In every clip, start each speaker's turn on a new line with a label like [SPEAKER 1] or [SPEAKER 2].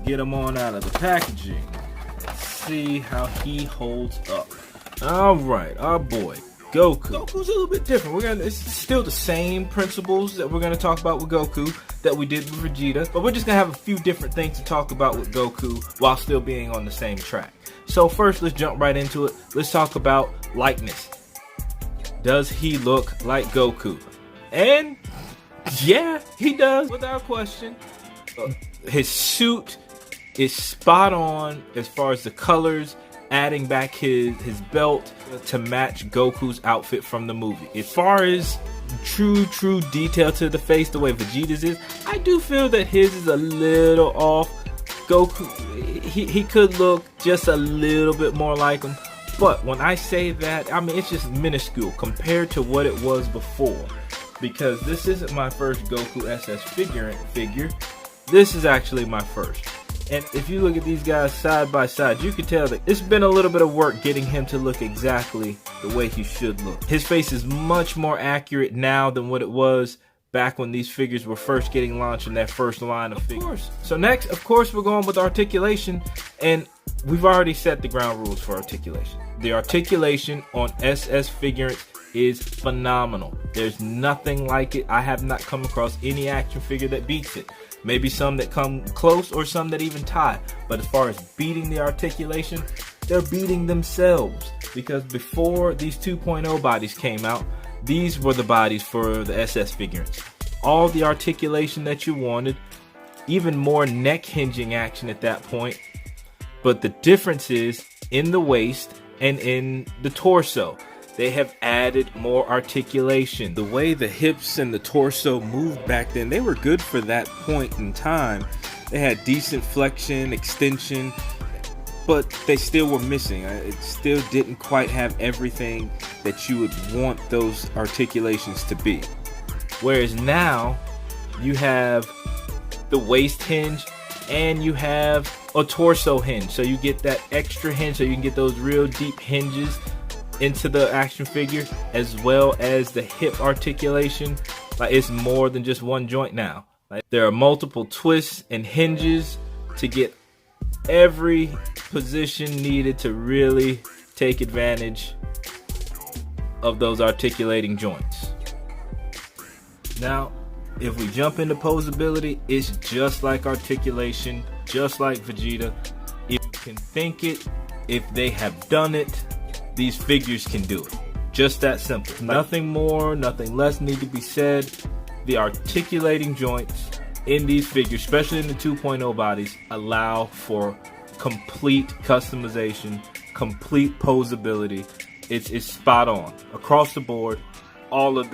[SPEAKER 1] get him on out of the packaging. See how he holds up. Alright, our boy Goku. Goku's a little bit different. It's still the same principles that we're gonna talk about with Goku that we did with Vegeta, but we're just gonna have a few different things to talk about with Goku while still being on the same track. So first, let's jump right into it. Let's talk about likeness. Does he look like Goku? And yeah, he does, without question. His suit is spot on as far as the colors, adding back his belt to match Goku's outfit from the movie. As far as true detail to the face, the way Vegeta's is, I do feel that his is a little off. Goku, he could look just a little bit more like him, but when I say that, I mean it's just minuscule compared to what it was before, because this isn't my first Goku SS figure. This is actually my first. And if you look at these guys side by side, you can tell that it's been a little bit of work getting him to look exactly the way he should look. His face is much more accurate now than what it was back when these figures were first getting launched in that first line of figures. So next, of course, we're going with articulation, and we've already set the ground rules for articulation. The articulation on SS Figuarts is phenomenal. There's nothing like it. I have not come across any action figure that beats it. Maybe some that come close or some that even tie. But as far as beating the articulation, they're beating themselves. Because before these 2.0 bodies came out, these were the bodies for the SS Figuarts. All the articulation that you wanted, even more neck hinging action at that point. But the difference is in the waist and in the torso. They have added more articulation. The way the hips and the torso moved back then, they were good for that point in time. They had decent flexion, extension, but they still were missing. It still didn't quite have everything that you would want those articulations to be. Whereas now, you have the waist hinge and you have a torso hinge. So you get that extra hinge so you can get those real deep hinges into the action figure, as well as the hip articulation. Like, it's more than just one joint now. Like, there are multiple twists and hinges to get every position needed to really take advantage of those articulating joints. Now, if we jump into posability, it's just like articulation, just like Vegeta. If you can think it, if they have done it, these figures can do it. Just that simple. Nothing more, nothing less need to be said. The articulating joints in these figures, especially in the 2.0 bodies, allow for complete customization, complete posability. It's spot on across the board. All of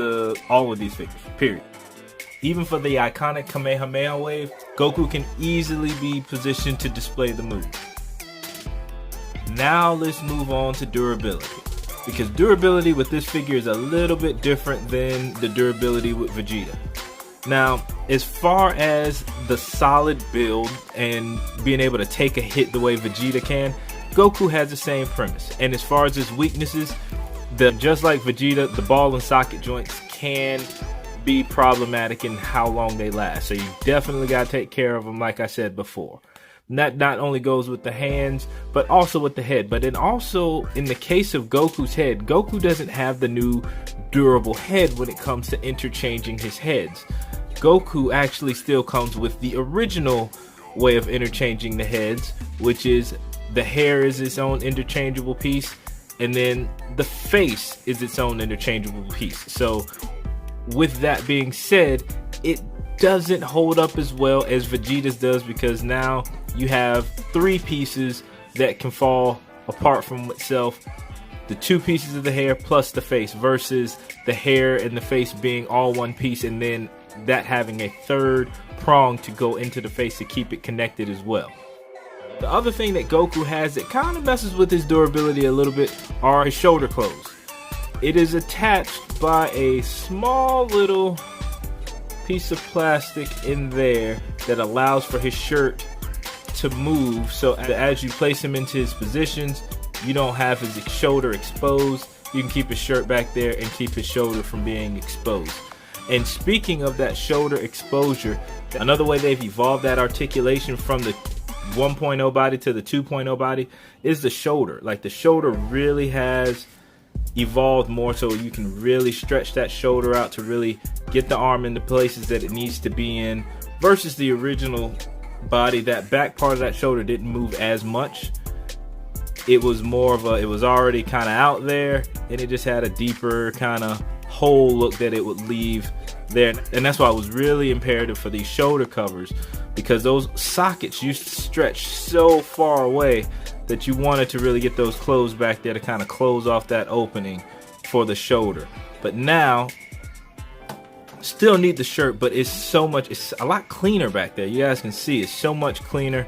[SPEAKER 1] these figures, period. Even for the iconic Kamehameha wave, Goku can easily be positioned to display the move. Now let's move on to durability, because durability with this figure is a little bit different than the durability with Vegeta. Now, as far as the solid build and being able to take a hit the way Vegeta can, Goku has the same premise. And as far as his weaknesses, just like Vegeta, the ball and socket joints can be problematic in how long they last. So you definitely got to take care of them, like I said before. That not only goes with the hands, but also with the head. But then also, in the case of Goku's head, Goku doesn't have the new durable head when it comes to interchanging his heads. Goku actually still comes with the original way of interchanging the heads, which is the hair is its own interchangeable piece, and then the face is its own interchangeable piece. So with that being said, it doesn't hold up as well as Vegeta's does, because now you have three pieces that can fall apart from itself. The two pieces of the hair plus the face, versus the hair and the face being all one piece, and then that having a third prong to go into the face to keep it connected as well. The other thing that Goku has that kind of messes with his durability a little bit are his shoulder clothes. It is attached by a small little piece of plastic in there that allows for his shirt to move, so as you place him into his positions, you don't have his shoulder exposed. You can keep his shirt back there and keep his shoulder from being exposed. And speaking of that shoulder exposure, another way they've evolved that articulation from the 1.0 body to the 2.0 body is the shoulder. Like, the shoulder really has evolved more, so you can really stretch that shoulder out to really get the arm in the places that it needs to be in, versus the original body. That back part of that shoulder didn't move as much. It was more of it was already kind of out there, and it just had a deeper kind of hole look that it would leave there. And that's why it was really imperative for these shoulder covers, because those sockets used to stretch so far away that you wanted to really get those closed back there to kind of close off that opening for the shoulder. But now, still need the shirt, but it's a lot cleaner back there. You guys can see it's so much cleaner.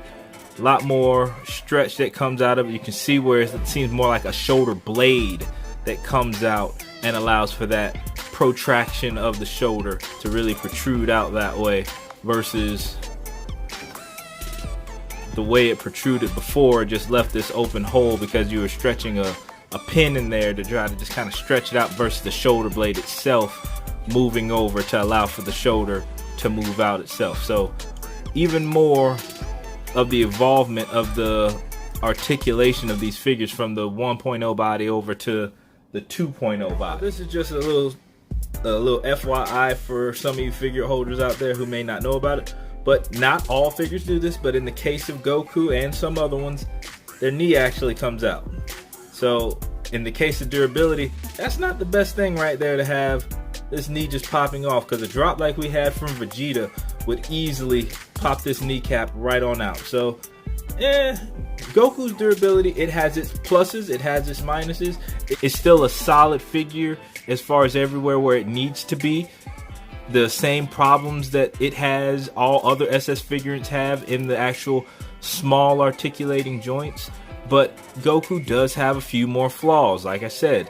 [SPEAKER 1] A lot more stretch that comes out of it. You can see where it seems more like a shoulder blade that comes out and allows for that protraction of the shoulder to really protrude out that way, versus the way it protruded before. It just left this open hole because you were stretching a pin in there to try to just kind of stretch it out, versus the shoulder blade itself moving over to allow for the shoulder to move out itself. So even more of the involvement of the articulation of these figures from the 1.0 body over to the 2.0 body. This is just a little FYI for some of you figure holders out there who may not know about it. But not all figures do this, but in the case of Goku and some other ones, their knee actually comes out. So in the case of durability, that's not the best thing right there, to have this knee just popping off, because a drop like we had from Vegeta would easily pop this kneecap right on out. So Goku's durability, it has its pluses, it has its minuses. It's still a solid figure as far as everywhere where it needs to be. The same problems that it has, all other SS figurines have in the actual small articulating joints. But Goku does have a few more flaws. Like I said,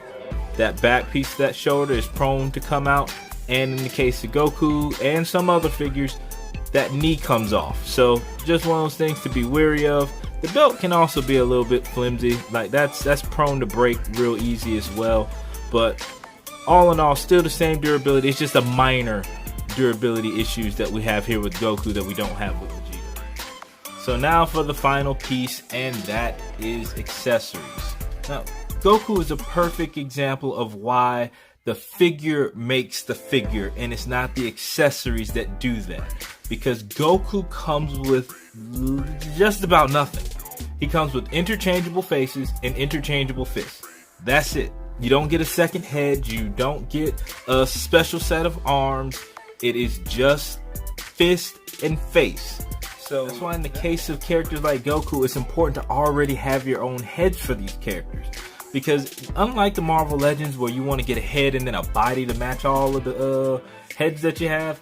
[SPEAKER 1] that back piece of that shoulder is prone to come out. And in the case of Goku and some other figures, that knee comes off. So just one of those things to be wary of. The belt can also be a little bit flimsy. Like that's prone to break real easy as well. But all in all, still the same durability. It's just a minor durability issues that we have here with Goku that we don't have with Vegeta. So now for the final piece, and that is accessories. Now, Goku is a perfect example of why the figure makes the figure, and it's not the accessories that do that. Because Goku comes with just about nothing. He comes with interchangeable faces and interchangeable fists. That's it. You don't get a second head. You don't get a special set of arms. It is just fist and face. So that's why in the case of characters like Goku, it's important to already have your own heads for these characters. Because unlike the Marvel Legends, where you want to get a head and then a body to match all of the heads that you have,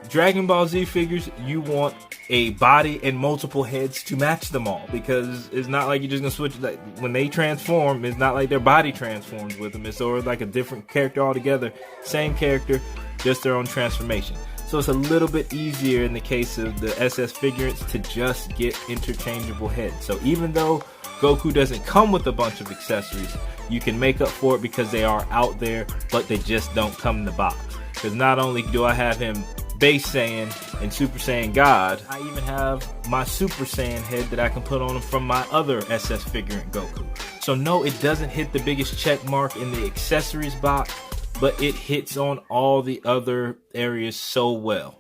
[SPEAKER 1] Dragon Ball Z figures, you want a body and multiple heads to match them all. Because it's not like you're just going to switch. Like, when they transform, it's not like their body transforms with them. It's sort of like a different character altogether. Same character, just their own transformation. So it's a little bit easier in the case of the SS figurines to just get interchangeable heads. So even though Goku doesn't come with a bunch of accessories, you can make up for it because they are out there, but they just don't come in the box. Because not only do I have him Base Saiyan and Super Saiyan God, I even have my Super Saiyan head that I can put on him from my other SS figurine Goku. So no, it doesn't hit the biggest check mark in the accessories box, but it hits on all the other areas so well.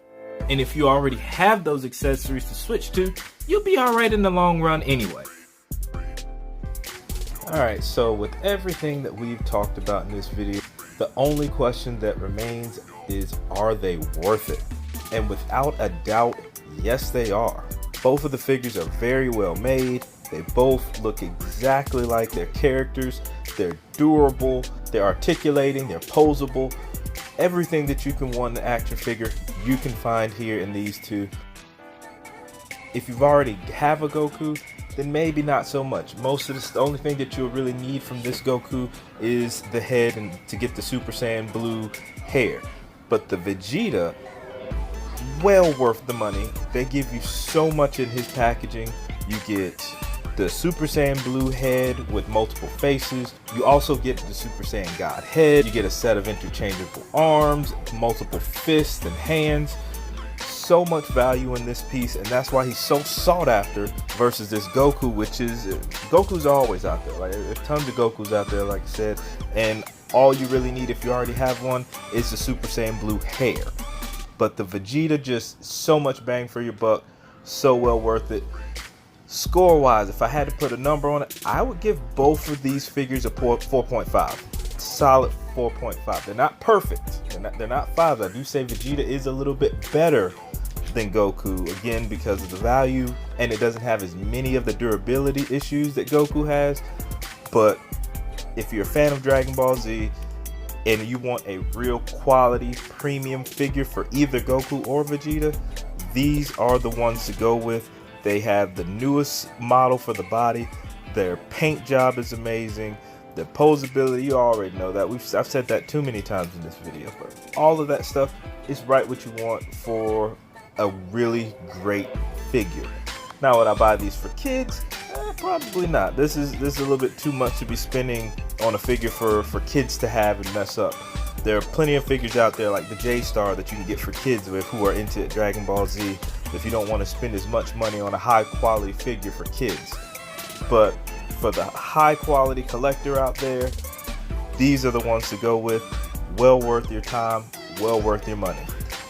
[SPEAKER 1] And if you already have those accessories to switch to, you'll be alright in the long run anyway. Alright, so with everything that we've talked about in this video, the only question that remains is, are they worth it? And without a doubt, yes they are. Both of the figures are very well made. They both look exactly like their characters. They're durable, they're articulating, they're posable. Everything that you can want in an action figure, you can find here in these two. If you've already have a Goku, then maybe not so much. The only thing that you'll really need from this Goku is the head and to get the Super Saiyan blue hair. But the Vegeta, well worth the money. They give you so much in his packaging. You get the Super Saiyan blue head with multiple faces. You also get the Super Saiyan God head. You get a set of interchangeable arms, multiple fists and hands. so much value in this piece, and that's why he's so sought after versus this Goku, which is, Goku's always out there. Like, there's tons of Gokus out there, like I said, and all you really need if you already have one is the Super Saiyan Blue hair. But the Vegeta, just so much bang for your buck, so well worth it. Score wise, if I had to put a number on it, I would give both of these figures a 4.5. Solid 4.5. They're not perfect. They're not 5s. I do say Vegeta is a little bit better than Goku, again because of the value, and it doesn't have as many of the durability issues that Goku has. But if you're a fan of Dragon Ball Z and you want a real quality premium figure for either Goku or Vegeta, these are the ones to go with. They have the newest model for the body. Their paint job is amazing. The posability, you already know that. I've said that too many times in this video, but all of that stuff is right what you want for a really great figure. Now, would I buy these for kids? Probably not. This is a little bit too much to be spending on a figure for kids to have and mess up. There are plenty of figures out there like the J-Star that you can get for kids with who are into Dragon Ball Z, if you don't want to spend as much money on a high quality figure for kids. But for the high quality collector out there, these are the ones to go with. Well worth your time, well worth your money.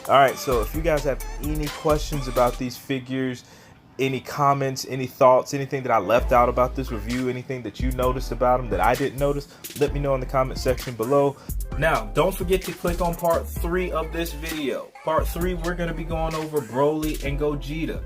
[SPEAKER 1] Alright, so if you guys have any questions about these figures, any comments, any thoughts, anything that I left out about this review, anything that you noticed about them that I didn't notice, let me know in the comment section below. Now, don't forget to click on part 3 of this video. Part 3, we're going to be going over Broly and Gogeta.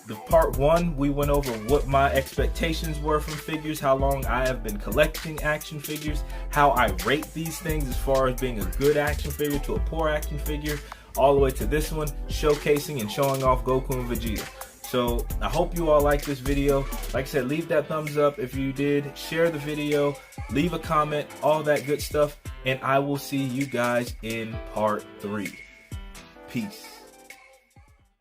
[SPEAKER 1] The part 1, we went over what my expectations were from figures, how long I have been collecting action figures, how I rate these things as far as being a good action figure to a poor action figure, all the way to this one, showcasing and showing off Goku and Vegeta. So I hope you all like this video. Like I said, leave that thumbs up if you did. Share the video, leave a comment, all that good stuff. And I will see you guys in part 3. Peace.